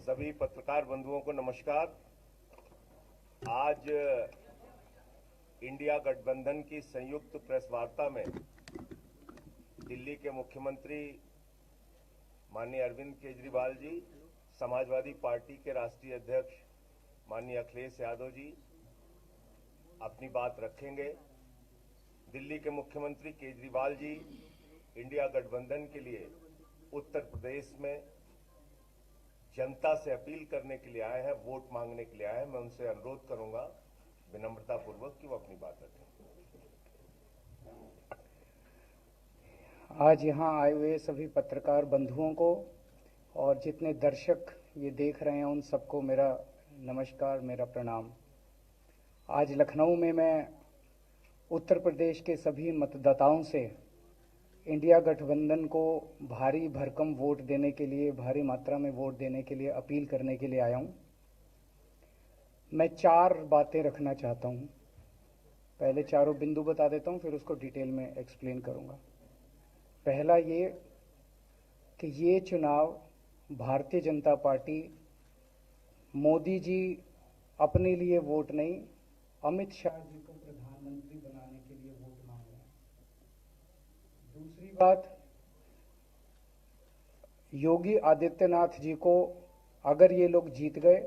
सभी पत्रकार बंधुओं को नमस्कार। आज इंडिया गठबंधन की संयुक्त प्रेस वार्ता में दिल्ली के मुख्यमंत्री माननीय अरविंद केजरीवाल जी, समाजवादी पार्टी के राष्ट्रीय अध्यक्ष माननीय अखिलेश यादव जी अपनी बात रखेंगे। दिल्ली के मुख्यमंत्री केजरीवाल जी इंडिया गठबंधन के लिए उत्तर प्रदेश में जनता से अपील करने के लिए आए हैं, वोट मांगने के लिए आए हैं। मैं उनसे अनुरोध करूंगा विनम्रता पूर्वक कि वो अपनी बात रखें। आज यहाँ आए हुए सभी पत्रकार बंधुओं को और जितने दर्शक ये देख रहे हैं उन सबको मेरा नमस्कार, मेरा प्रणाम। आज लखनऊ में मैं उत्तर प्रदेश के सभी मतदाताओं से इंडिया गठबंधन को भारी भरकम वोट देने के लिए, भारी मात्रा में वोट देने के लिए अपील करने के लिए आया हूँ। मैं 4 बातें रखना चाहता हूँ। पहले चारों बिंदु बता देता हूँ, फिर उसको डिटेल में एक्सप्लेन करूँगा। पहला ये कि ये चुनाव भारतीय जनता पार्टी मोदी जी अपने लिए वोट नहीं, अमित शाह जी को प्रधानमंत्री बनाने के लिए वोट मांग रहे हैं। दूसरी बात, योगी आदित्यनाथ जी को अगर ये लोग जीत गए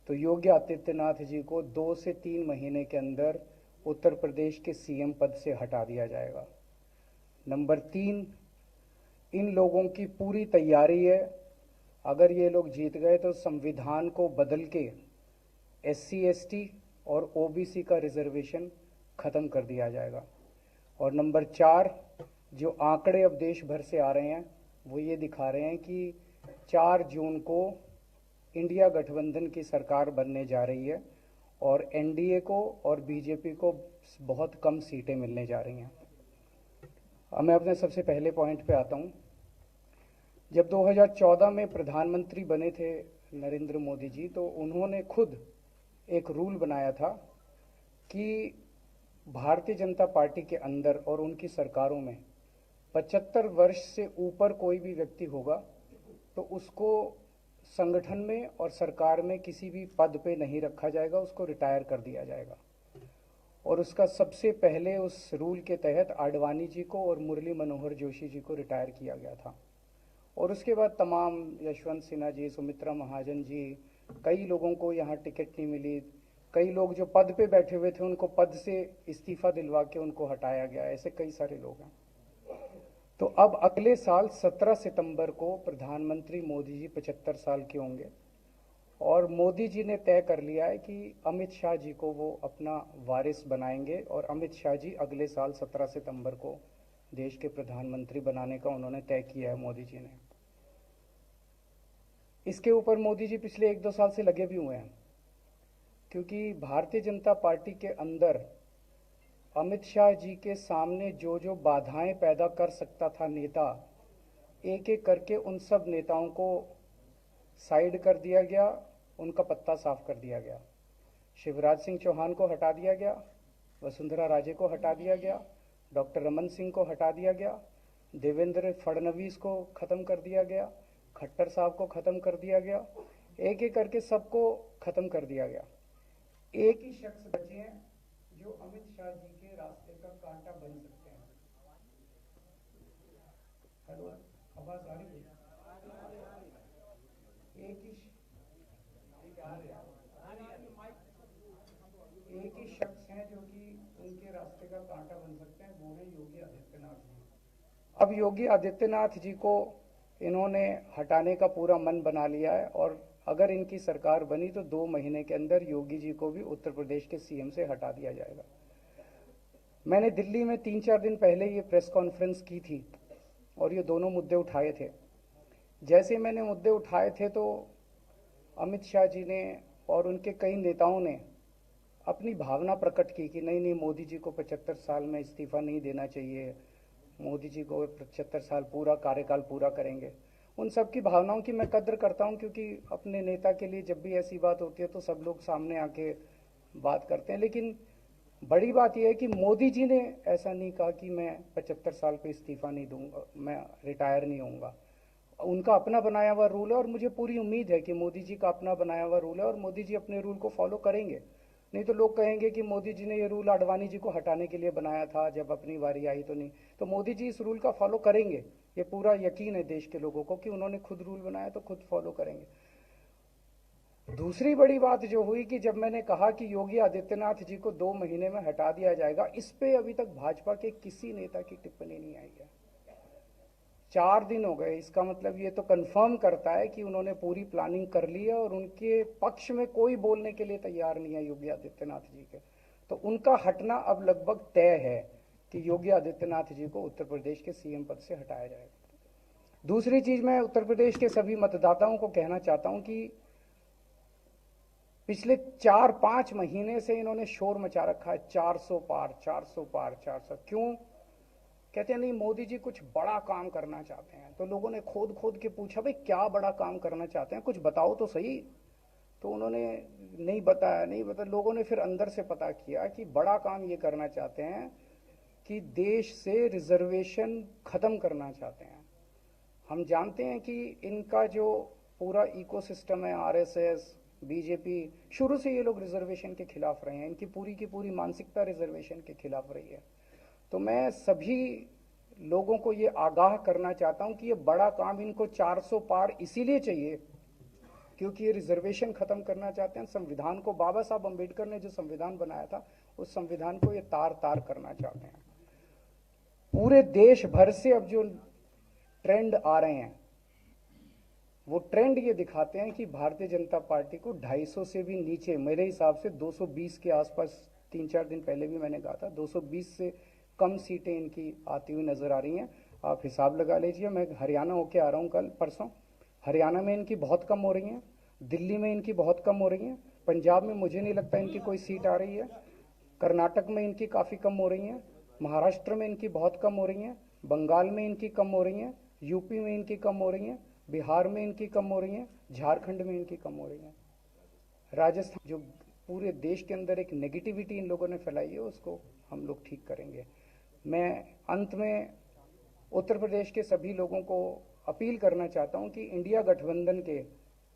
तो योगी आदित्यनाथ जी को 2 से 3 महीने के अंदर उत्तर प्रदेश के सीएम पद से हटा दिया जाएगा। नंबर 3, इन लोगों की पूरी तैयारी है, अगर ये लोग जीत गए तो संविधान को बदल के SC ST और OBC का रिजर्वेशन खत्म कर दिया जाएगा। और नंबर 4, जो आंकड़े अब देश भर से आ रहे हैं वो ये दिखा रहे हैं कि 4 जून को इंडिया गठबंधन की सरकार बनने जा रही है और NDA को और BJP को बहुत कम सीटें मिलने जा रही हैं। अब मैं अपने सबसे पहले पॉइंट पे आता हूँ। जब 2014 में प्रधानमंत्री बने थे नरेंद्र मोदी जी, तो उन्होंने खुद एक रूल बनाया था कि भारतीय जनता पार्टी के अंदर और उनकी सरकारों में 75 वर्ष से ऊपर कोई भी व्यक्ति होगा तो उसको संगठन में और सरकार में किसी भी पद पे नहीं रखा जाएगा, उसको रिटायर कर दिया जाएगा। और उसका सबसे पहले उस रूल के तहत आडवाणी जी को और मुरली मनोहर जोशी जी को रिटायर किया गया था। और उसके बाद तमाम यशवंत सिन्हा जी, सुमित्रा महाजन जी, कई लोगों को यहाँ टिकट नहीं मिली। कई लोग जो पद पे बैठे हुए थे उनको पद से इस्तीफा दिलवा के उनको हटाया गया। ऐसे कई सारे लोग हैं। तो अब अगले साल 17 सितंबर को प्रधानमंत्री मोदी जी 75 साल के होंगे और मोदी जी ने तय कर लिया है कि अमित शाह जी को वो अपना वारिस बनाएंगे और अमित शाह जी अगले साल 17 सितंबर को देश के प्रधानमंत्री बनाने का उन्होंने तय किया है मोदी जी ने। इसके ऊपर मोदी जी पिछले 1-2 साल से लगे भी हुए हैं, क्योंकि भारतीय जनता पार्टी के अंदर अमित शाह जी के सामने जो जो बाधाएं पैदा कर सकता था नेता, एक एक करके उन सब नेताओं को साइड कर दिया गया, उनका पत्ता साफ कर दिया गया। शिवराज सिंह चौहान को हटा दिया गया, वसुंधरा राजे को हटा दिया गया, डॉक्टर रमन सिंह को हटा दिया गया, देवेंद्र फडणवीस को ख़त्म कर दिया गया, खट्टर साहब को ख़त्म कर दिया गया। एक एक करके सबको ख़त्म कर दिया गया। एक ही शख्स बचे हैं जो अमित शाह जी के रास्ते का कांटा बन सकते हैं। हेलो, आवाज आ रही है? एक ही शख्स हैं जो कि उनके रास्ते का कांटा बन सकते हैं, वो है योगी आदित्यनाथ जी। अब योगी आदित्यनाथ जी को इन्होंने हटाने का पूरा मन बना लिया है और अगर इनकी सरकार बनी तो 2 महीने के अंदर योगी जी को भी उत्तर प्रदेश के सीएम से हटा दिया जाएगा। मैंने दिल्ली में 3-4 दिन पहले ये प्रेस कॉन्फ्रेंस की थी और ये दोनों मुद्दे उठाए थे। जैसे मैंने मुद्दे उठाए थे तो अमित शाह जी ने और उनके कई नेताओं ने अपनी भावना प्रकट की कि नहीं नहीं, मोदी जी को 75 साल में इस्तीफा नहीं देना चाहिए, मोदी जी को 75 साल पूरा कार्यकाल पूरा करेंगे। उन सब की भावनाओं की मैं कद्र करता हूं, क्योंकि अपने नेता के लिए जब भी ऐसी बात होती है तो सब लोग सामने आके बात करते हैं। लेकिन बड़ी बात यह है कि मोदी जी ने ऐसा नहीं कहा कि मैं 75 साल पे इस्तीफा नहीं दूंगा, मैं रिटायर नहीं होऊंगा। उनका अपना बनाया हुआ रूल है और मुझे पूरी उम्मीद है कि मोदी जी का अपना बनाया हुआ रूल है और मोदी जी अपने रूल को फॉलो करेंगे। नहीं तो लोग कहेंगे कि मोदी जी ने ये रूल आडवाणी जी को हटाने के लिए बनाया था, जब अपनी बारी आई तो नहीं। तो मोदी जी इस रूल का फॉलो करेंगे, ये पूरा यकीन है देश के लोगों को कि उन्होंने खुद रूल बनाया तो खुद फॉलो करेंगे। दूसरी बड़ी बात जो हुई कि जब मैंने कहा कि योगी आदित्यनाथ जी को 2 महीने में हटा दिया जाएगा, इस पे अभी तक भाजपा के किसी नेता की टिप्पणी नहीं आई है। 4 दिन हो गए, इसका मतलब ये तो कंफर्म करता है कि उन्होंने पूरी प्लानिंग कर ली है और उनके पक्ष में कोई बोलने के लिए तैयार नहीं है योगी आदित्यनाथ जी के। तो उनका हटना अब लगभग तय है कि योगी आदित्यनाथ जी को उत्तर प्रदेश के सीएम पद से हटाया जाएगा। दूसरी चीज, मैं उत्तर प्रदेश के सभी मतदाताओं को कहना चाहता हूं कि पिछले 4-5 महीने से इन्होंने शोर मचा रखा है, 400 पार 400 पार 400। क्यों? कहते हैं नहीं मोदी जी कुछ बड़ा काम करना चाहते हैं। तो लोगों ने खोद खोद के पूछा, भाई क्या बड़ा काम करना चाहते हैं, कुछ बताओ तो सही। तो उन्होंने नहीं बताया। लोगों ने फिर अंदर से पता किया कि बड़ा काम ये करना चाहते हैं कि देश से रिजर्वेशन खत्म करना चाहते हैं। हम जानते हैं कि इनका जो पूरा इकोसिस्टम है, आरएसएस, बीजेपी, शुरू से ये लोग रिजर्वेशन के खिलाफ रहे हैं। इनकी पूरी की पूरी मानसिकता रिजर्वेशन के खिलाफ रही है। तो मैं सभी लोगों को ये आगाह करना चाहता हूं कि ये बड़ा काम इनको 400 पार इसीलिए चाहिए क्योंकि ये रिजर्वेशन खत्म करना चाहते हैं। संविधान को, बाबा साहब अंबेडकर ने जो संविधान बनाया था, उस संविधान को ये तार तार करना चाहते हैं। पूरे देश भर से अब जो ट्रेंड आ रहे हैं, वो ट्रेंड ये दिखाते हैं कि भारतीय जनता पार्टी को 250 से भी नीचे, मेरे हिसाब से 220 के आसपास, 3-4 दिन पहले भी मैंने कहा था, 220 से कम सीटें इनकी आती हुई नजर आ रही हैं। आप हिसाब लगा लीजिए। मैं हरियाणा होके आ रहा हूँ कल परसों, हरियाणा में इनकी बहुत कम हो रही हैं, दिल्ली में इनकी बहुत कम हो रही हैं, पंजाब में मुझे नहीं लगता इनकी कोई सीट आ रही है, कर्नाटक में इनकी काफ़ी कम हो रही हैं, महाराष्ट्र में इनकी बहुत कम हो रही हैं, बंगाल में इनकी कम हो रही हैं, यूपी में इनकी कम हो रही हैं, बिहार में इनकी कम हो रही हैं, झारखंड में इनकी कम हो रही हैं, राजस्थान। जो पूरे देश के अंदर एक नेगेटिविटी इन लोगों ने फैलाई है, उसको हम लोग ठीक करेंगे। मैं अंत में उत्तर प्रदेश के सभी लोगों को अपील करना चाहता हूं कि इंडिया गठबंधन के,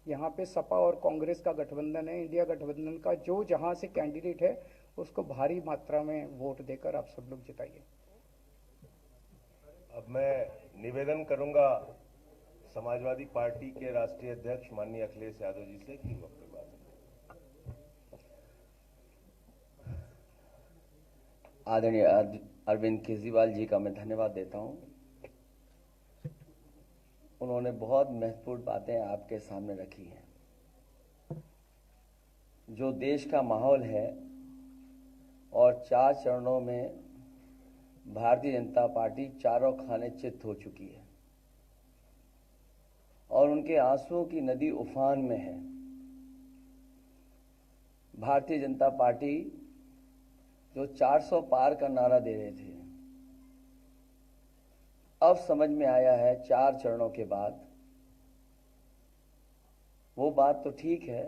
यहाँ पे सपा और कांग्रेस का गठबंधन है, इंडिया गठबंधन का जो जहां से कैंडिडेट है उसको भारी मात्रा में वोट देकर आप सब लोग जिताइए। अब मैं निवेदन करूंगा समाजवादी पार्टी के राष्ट्रीय अध्यक्ष माननीय अखिलेश यादव जी से कि वक्तव्य बात। आदरणीय अरविंद केजरीवाल जी का मैं धन्यवाद देता हूं। उन्होंने बहुत महत्वपूर्ण बातें आपके सामने रखी हैं। जो देश का माहौल है और 4 चरणों में भारतीय जनता पार्टी चारों खाने चित्त हो चुकी है और उनके आंसुओं की नदी उफान में है। भारतीय जनता पार्टी जो 400 पार का नारा दे रहे थे, अब समझ में आया है 4 चरणों के बाद। वो बात तो ठीक है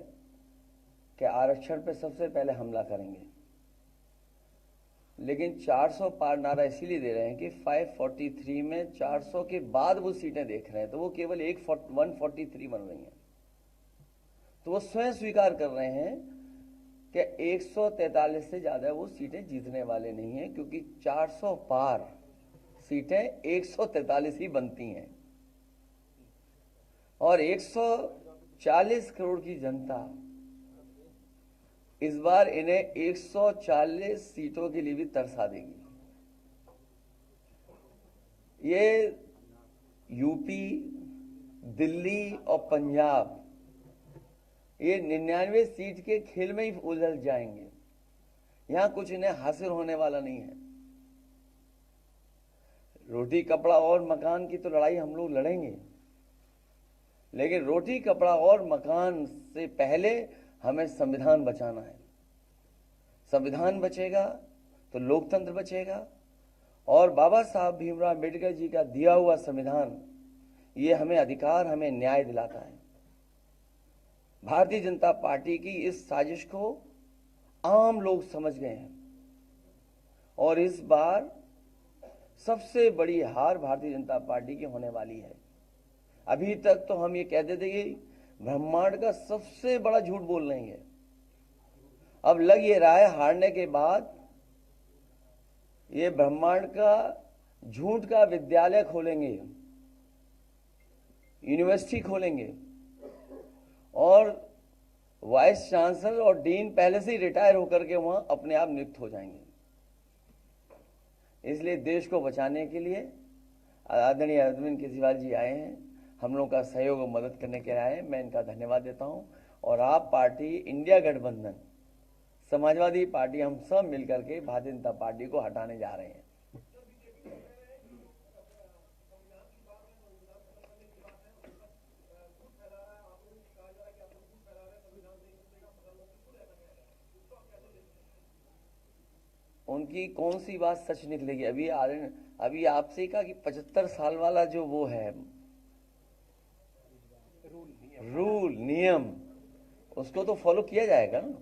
कि आरक्षण पे सबसे पहले हमला करेंगे, लेकिन 400 पार नारा इसीलिए दे रहे हैं कि 543 में 400 के बाद वो सीटें देख रहे हैं, तो वो केवल 143 बन रही हैं। तो वो स्वयं स्वीकार कर रहे हैं कि 143 से ज्यादा वो सीटें जीतने वाले नहीं हैं, क्योंकि 400 पार सीटें 143 ही बनती हैं और 140 करोड़ की जनता इस बार इन्हें 140 सीटों के लिए भी तरसा देगी। ये यूपी, दिल्ली और पंजाब ये 99 सीट के खेल में ही उलझ जाएंगे। यहां कुछ इन्हें हासिल होने वाला नहीं है। रोटी कपड़ा और मकान की तो लड़ाई हम लोग लड़ेंगे, लेकिन रोटी कपड़ा और मकान से पहले हमें संविधान बचाना है। संविधान बचेगा तो लोकतंत्र बचेगा और बाबा साहब भीमराव अम्बेडकर जी का दिया हुआ संविधान ये हमें अधिकार, हमें न्याय दिलाता है। भारतीय जनता पार्टी की इस साजिश को आम लोग समझ गए हैं और इस बार सबसे बड़ी हार भारतीय जनता पार्टी की होने वाली है। अभी तक तो हम ये कहते थे कि ब्रह्मांड का सबसे बड़ा झूठ बोल रहे हैं। अब लग ये रहा है हारने के बाद ये ब्रह्मांड का झूठ का विद्यालय खोलेंगे, यूनिवर्सिटी खोलेंगे और वाइस चांसलर और डीन पहले से ही रिटायर होकर के वहां अपने आप नियुक्त हो जाएंगे। इसलिए देश को बचाने के लिए आदरणीय अरविंद केजरीवाल जी आए हैं, हम लोगों का सहयोग और मदद करने के लिए आए हैं। मैं इनका धन्यवाद देता हूं। और आप पार्टी, इंडिया गठबंधन, समाजवादी पार्टी, हम सब मिलकर के भारतीय जनता पार्टी को हटाने जा रहे हैं। उनकी कौन सी बात सच निकलेगी? अभी आपसे कहा कि 75 साल वाला जो वो है रूल नियम, उसको तो फॉलो किया जाएगा ना,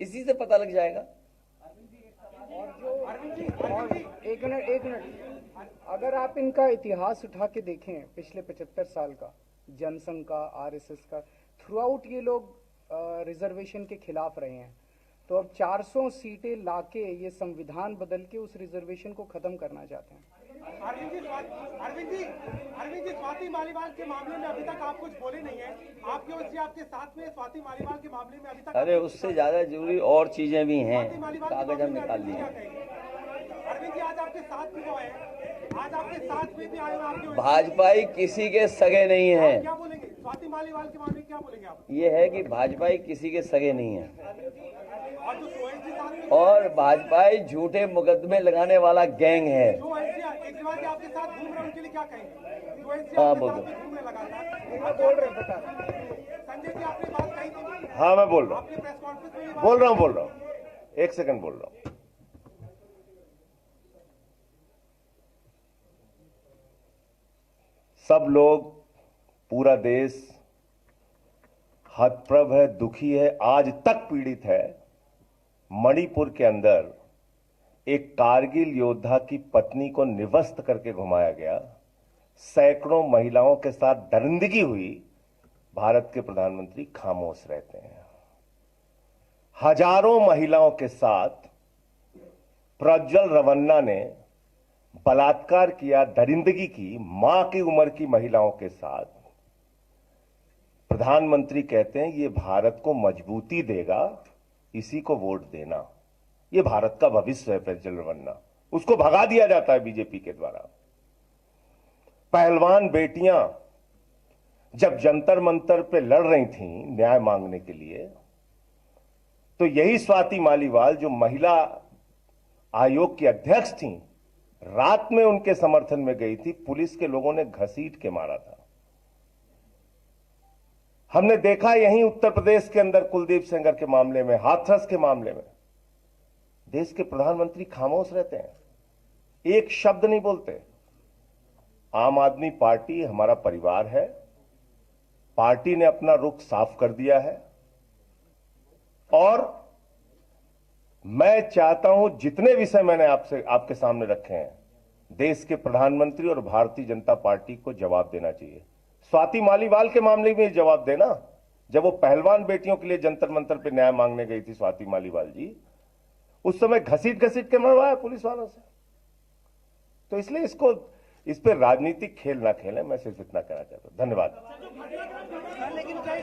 इसी से पता लग जाएगा। और एक मिनट, अगर आप इनका इतिहास उठा के देखें पिछले 75 साल का, जनसंघ का, आरएसएस का, थ्रू आउट ये लोग रिजर्वेशन के खिलाफ रहे हैं। तो अब 400 सीटें लाके ये संविधान बदल के उस रिजर्वेशन को खत्म करना चाहते हैं। अरविंद जी, स्वाति मालीवाल के मामले में अभी तक आप कुछ बोले नहीं है। आपके आपके साथ में स्वाति मालीवाल के मामले में अभी तक, अरे उससे ज्यादा जरूरी और चीजें भी हैं, कागज हम निकाल लिए। अरविंद जी, आज आपके साथ भी वो है, आज आपके साथ में भी आए हैं। भाजपाई किसी के सगे नहीं है। क्या बोलेंगे स्वाति मालीवाल के मामले में, क्या बोलेंगे आप? ये है कि भाजपाई किसी के सगे नहीं है और जो सोहेल साथ में, और भाजपाई झूठे मुकदमे लगाने वाला गैंग है। जो केजरीवाल आपके साथ घूम रहे हैं, उनके लिए क्या कहेंगे? हाँ बोलो। बोल रहे हैं, बता रहे। संजय जी, आपने बात कही थी। हाँ, मैं बोल रहा हूँ, आपने प्रेस कॉन्फ्रेंस में बोल रहा हूँ, एक सेकंड बोल रहा हूँ। सब लोग, पूरा देश हतप्रभ है, दुखी है, आज तक पीड़ित है। मणिपुर के अंदर एक कारगिल योद्धा की पत्नी को निवस्त करके घुमाया गया, सैकड़ों महिलाओं के साथ दरिंदगी हुई, भारत के प्रधानमंत्री खामोश रहते हैं। हजारों महिलाओं के साथ प्रज्वल रवन्ना ने बलात्कार किया, दरिंदगी की, मां की उम्र की महिलाओं के साथ। प्रधानमंत्री कहते हैं ये भारत को मजबूती देगा, इसी को वोट देना। ये भारत का भविष्य है प्रज्वल रवन्ना, उसको भगा दिया जाता है बीजेपी के द्वारा। पहलवान बेटियां जब जंतर मंतर पे लड़ रही थीं न्याय मांगने के लिए, तो यही स्वाति मालीवाल जो महिला आयोग की अध्यक्ष थीं, रात में उनके समर्थन में गई थी, पुलिस के लोगों ने घसीट के मारा था। हमने देखा यहीं उत्तर प्रदेश के अंदर कुलदीप सेंगर के मामले में, हाथरस के मामले में, देश के प्रधानमंत्री खामोश रहते हैं, एक शब्द नहीं बोलते। आम आदमी पार्टी हमारा परिवार है, पार्टी ने अपना रुख साफ कर दिया है और मैं चाहता हूं जितने विषय मैंने आपके सामने रखे हैं, देश के प्रधानमंत्री और भारतीय जनता पार्टी को जवाब देना चाहिए। स्वाति मालीवाल के मामले में जवाब देना, जब वो पहलवान बेटियों के लिए जंतर मंतर पे न्याय मांगने गई थी स्वाति मालीवाल जी, उस समय घसीट के मरवाया पुलिस वालों से। तो इसलिए इस पे राजनीतिक खेल ना खेलें, मैं सिर्फ इतना कहना चाहता हूं। धन्यवाद। लेकिन क्या